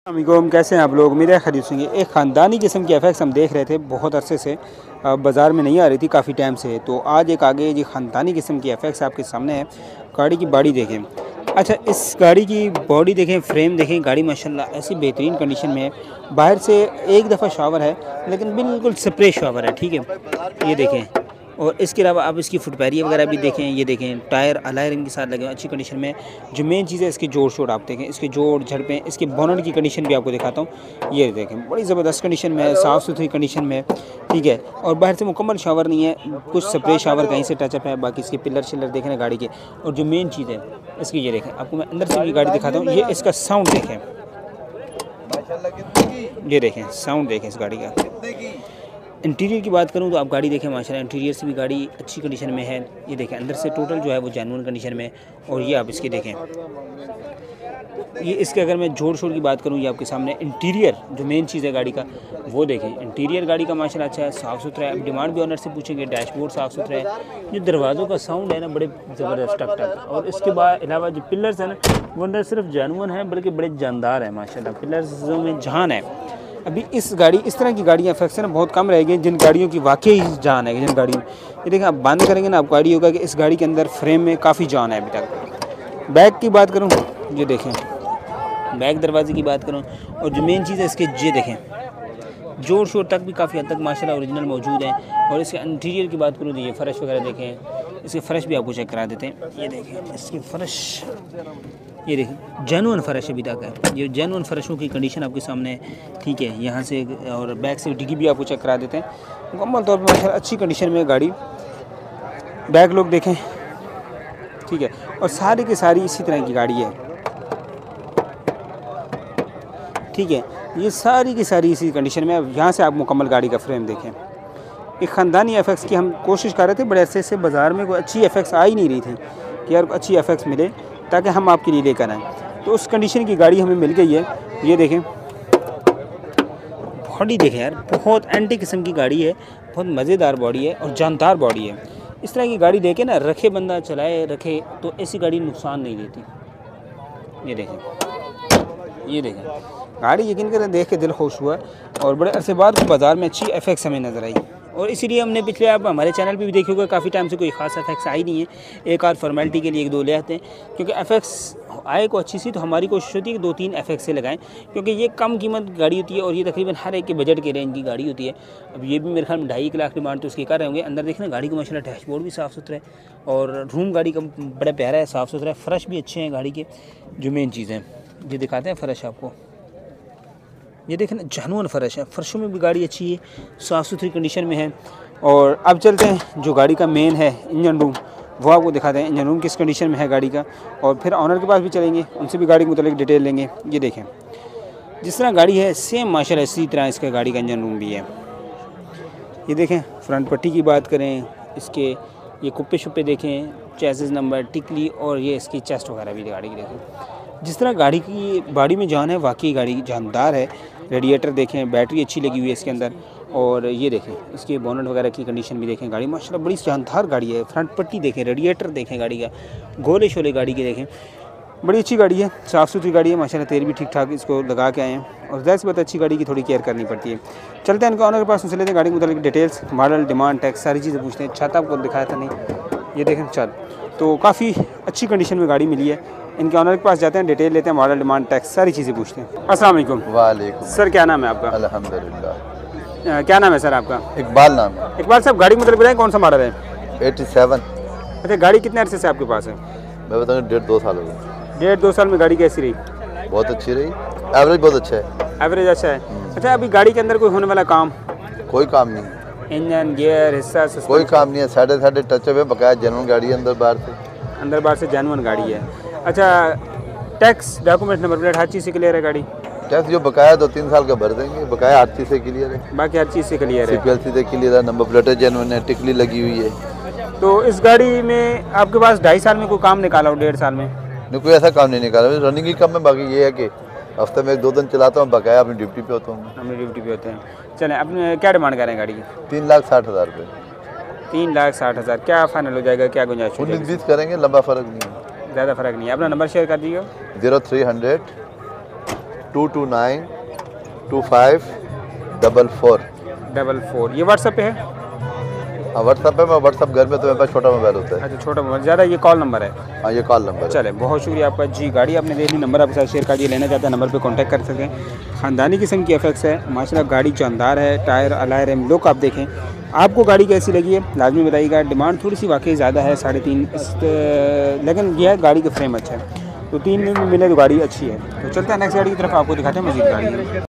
अमीगोम कैसे हैं आप लोग। मेरे खरीद सुनिए, एक ख़ानदानी किस्म की एफएक्स हम देख रहे थे बहुत अरसे से, बाज़ार में नहीं आ रही थी काफ़ी टाइम से। तो आज एक आगे जी ख़ानदानी किस्म की एफएक्स आपके सामने है। गाड़ी की बॉडी देखें। अच्छा, इस गाड़ी की बॉडी देखें, फ्रेम देखें, गाड़ी माशाल्लाह ऐसी बेहतरीन कंडीशन में है। बाहर से एक दफ़ा शावर है लेकिन बिल्कुल स्प्रे शावर है, ठीक है। ये देखें, और इसके अलावा आप इसकी फुटपैरी वगैरह भी देखें। ये देखें टायर अलाय रिम के साथ लगे अच्छी कंडीशन में। जो मेन चीज़ है इसके जोड़ शोड़ आप देखें, इसके जोड़ झड़पें, इसके बोनट की कंडीशन भी आपको दिखाता हूँ। ये देखें बड़ी ज़बरदस्त कंडीशन में है, साफ़ सुथरी कंडीशन में, ठीक है। और बाहर से मुकम्मल शावर नहीं है, कुछ स्प्रे शावर कहीं से टचअप है। बाकी इसके पिलर शिलर देखें ना गाड़ी के। और जो मेन चीज़ है इसकी, ये देखें, आपको मैं अंदर से भी गाड़ी दिखाता हूँ। ये इसका साउंड देखें, ये देखें साउंड देखें इस गाड़ी का। इंटीरियर की बात करूं तो आप गाड़ी देखें माशाल्लाह, इंटीरियर से भी गाड़ी अच्छी कंडीशन में है। ये देखें अंदर से टोटल जो है वो जेन्युइन कंडीशन में। और ये आप इसके देखें, ये इसके अगर मैं जोड़ शोड़ की बात करूं, ये आपके सामने इंटीरियर जो मेन चीज़ है गाड़ी का वो देखें। इंटीरियर गाड़ी का माशाल्लाह अच्छा है, साफ़ सुथरा है। अब डिमांड भी ऑनर से पूछेंगे, डैशबोर्ड साफ़ सुथरा है। जो दरवाज़ों का साउंड है ना, बड़े ज़बरदस्त टक टक। और इसके बाद अलावा जो पिलर्स है ना, वो न सिर्फ जेन्युइन है बल्कि बड़े जानदार है माशाल्लाह। पिलर्स में जान है। अभी इस तरह की गाड़ियाँ एफएक्स ना बहुत कम रहेगी, जिन गाड़ियों की वाकई जान है। जिन गाड़ियों में ये देखें, आप बंद करेंगे ना, आपको आइडिया होगा कि इस गाड़ी के अंदर फ्रेम में काफ़ी जान है अभी तक। बैक की बात करूँ, ये देखें बैक दरवाजे की बात करूँ, और जो मेन चीज़ है इसके, ये देखें जोड़ शोर तक भी काफ़ी हद तक माशाल्लाह ओरिजिनल मौजूद है। और इसके इंटीरियर की बात करूँ तो ये फ़र्श वगैरह देखें, इसके फ़र्श भी आपको चेक करा देते हैं। ये देखें इसकी फ़र्श, ये देखें जेन्युइन फ़र्श अभी तक है। ये जेन्युइन फ़र्शों की कंडीशन आपके सामने है, ठीक है। यहाँ से और बैक से डिग्गी भी आपको चेक करा देते हैं। मुकम्मल तौर पर माशाल्लाह अच्छी कंडीशन में गाड़ी। बैक लोग देखें, ठीक है। और सारी की सारी इसी तरह की गाड़ी है, ठीक है। ये सारी की सारी इसी कंडीशन में। अब यहाँ से आप मुकम्मल गाड़ी का फ्रेम देखें। एक ख़ानदानी एफएक्स की हम कोशिश कर रहे थे, बड़े अरसे से बाज़ार में कोई अच्छी एफएक्स आ ही नहीं रही थी कि यार अच्छी एफएक्स मिले ताकि हम आपके लिए लेकर आएँ। तो उस कंडीशन की गाड़ी हमें मिल गई है। ये देखें बॉडी देखें यार, बहुत एंटी किस्म की गाड़ी है, बहुत मज़ेदार बॉडी है और जानदार बॉडी है। इस तरह की गाड़ी देखे ना, रखे बंदा चलाए रखे तो ऐसी गाड़ी नुकसान नहीं देती। ये देखें, ये देखें गाड़ी यकीन करें देख के दिल खुश हुआ। और बड़े अरसे बाद बाज़ार में अच्छी एफएक्स हमें नज़र आई। और इसीलिए हमने पिछले, आप हमारे चैनल पे भी देखे होगा, काफ़ी टाइम से कोई ख़ास एफएक्स आई नहीं है। एक आध फॉर्मेलिटी के लिए एक दो ले आते हैं, क्योंकि एफएक्स आए को अच्छी सी, तो हमारी कोशिश होती है कि 2-3 एफएक्स से लगाएं, क्योंकि ये कम कीमत गाड़ी होती है और ये तकरीबन हर एक के बजट के रेंज की गाड़ी होती है। अब ये भी मेरे ख्याल में 2.5 लाख डिमांड तो उसकी कर रहे होंगे। अंदर देखना गाड़ी का माशाल्लाह डैशबोर्ड भी साफ़ सुथरा है, और रूम गाड़ी का बड़ा प्यारा है, साफ़ सुथरा है। फ़र्श भी अच्छे हैं गाड़ी के। जो मेन चीज़ है ये दिखाते हैं फ़र्श आपको, ये देखें ना जेन्युइन फ़र्श है। फ़र्शों में भी गाड़ी अच्छी है, साफ़ सुथरी कंडीशन में है। और अब चलते हैं जो गाड़ी का मेन है इंजन रूम, वो आपको दिखाते हैं इंजन रूम किस कंडीशन में है गाड़ी का। और फिर ऑनर के पास भी चलेंगे, उनसे भी गाड़ी के मुतालिक डिटेल लेंगे। ये देखें जिस तरह गाड़ी है सेम माशाल्लाह इसी तरह इसका गाड़ी का इंजन रूम भी है। ये देखें फ्रंट पट्टी की बात करें, इसके ये कुप्पे शुप्पे देखें, चेसिस नंबर, टिकली, और ये इसकी चेस्ट वगैरह भी गाड़ी की देखें। जिस तरह गाड़ी की बॉडी में जान है, वाकई गाड़ी जानदार है। रेडिएटर देखें, बैटरी अच्छी लगी हुई है इसके अंदर। और ये देखें इसके बोनट वगैरह की कंडीशन भी देखें। गाड़ी माशाल्लाह बड़ी जानदार गाड़ी है। फ्रंट पट्टी देखें, रेडिएटर देखें गाड़ी का, गोले शोले गाड़ी के देखें। बड़ी अच्छी गाड़ी है, साफ़ सुथरी गाड़ी है माशाल्लाह। तेल भी ठीक ठाक इसको लगा के आए हैं। और ज़ाहिर सी बात अच्छी गाड़ी की थोड़ी केयर करनी पड़ती है। चलते हैं इनके ऑनर के पास, उनसे लेते हैं गाड़ी के मुताबिक डिटेल्स, मॉडल, डिमांड, टैक्स, सारी चीज़ें पूछते हैं। छत आपको दिखाया था नहीं, ये देखें छत तो काफ़ी अच्छी कंडीशन में गाड़ी मिली है। इनके ऑनर के पास जाते हैं, डिटेल लेते हैं, मॉडल, डिमांड, टैक्स, सारी चीज़ें पूछते हैं। अस्सलाम वालेकुम। वालेकुम। सर क्या नाम है आपका? अल्हम्दुलिल्लाह। क्या नाम है सर आपका? इकबाल नाम है। इकबाल साहब गाड़ी मतलब बताएं कौन सा मॉडल है? 87। अच्छा, गाड़ी कितने अरसे से आपके पास है? मैं बताऊँगा 1.5-2 साल हो गए। 1.5-2 साल में गाड़ी कैसी रही? बहुत अच्छी रही, एवरेज बहुत अच्छा है। एवरेज अच्छा है। अच्छा, अभी गाड़ी के अंदर कोई होने वाला काम? कोई काम नहीं, इंजन, गियर, हिस्सा, कोई काम नहीं है। साढ़े टचअप है, बकाया जेन्युइन गाड़ी है, अंदर बाहर से जेन्युइन गाड़ी है। अच्छा, टैक्स, डॉक्यूमेंट, नंबर प्लेट, हर चीज़ से क्लियर है गाड़ी? टैक्स जो बकाया 2-3 साल का भर देंगे, बकाया हर चीज़ से क्लियर है। बाकी हर चीज़ से क्लियर है। CPLC से क्लियर है, नंबर प्लेट जेन्युइन है, टिकली लगी हुई है। तो इस गाड़ी में आपके पास 2.5 साल में कोई काम निकाला हो, 1.5 साल में? नहीं, कोई ऐसा काम नहीं निकाला। रनिंग ही कम है, बाकी ये है कि हफ्ते में 1-2 दिन चलाता हूँ, बकाया अपनी ड्यूटी पे होता हूँ। अपनी ड्यूटी पे होते हैं। चलें, अपने क्या डिमांड कर रहे हैं गाड़ी की? 3,60,000 रुपये। 3,60,000 क्या फाइनल हो जाएगा, क्या गुंजाइश हो जाएगी? 19-20 करेंगे, लंबा फ़र्क नहीं है। ज़्यादा फ़र्क नहीं है। अपना नंबर शेयर कर दीजिए। 0300 2292544। ये व्हाट्सएप पे है? हाँ व्हाट्सएप पे, मैं व्हाट्सएप घर में, तो मेरे पास छोटा मोबाइल होता है। अच्छा छोटा मोबाइल ज़्यादा, ये कॉल नंबर है? हाँ ये कॉल नंबर है। चले, बहुत शुक्रिया आपका जी। गाड़ी आपने देख ली, नंबर आपके साथ शेयर कर दिया, लेना चाहते हैं नंबर पे कांटेक्ट कर सकें। ख़ानदानी किस्म की एफएक्स है माशाल्लाह, गाड़ी शानदार है, टायर अलाय रैम लुक आप देखें। आपको गाड़ी कैसी लगी है लाजमी बताइएगा। डिमांड थोड़ी सी वाकई ज़्यादा है 3.5, लेकिन यह है गाड़ी का फ्रेम अच्छा है, तो 3 में मिले तो गाड़ी अच्छी है। तो चलते हैं नेक्स्ट गाड़ी की तरफ, आपको दिखाते हैं मज़ीद गाड़ी।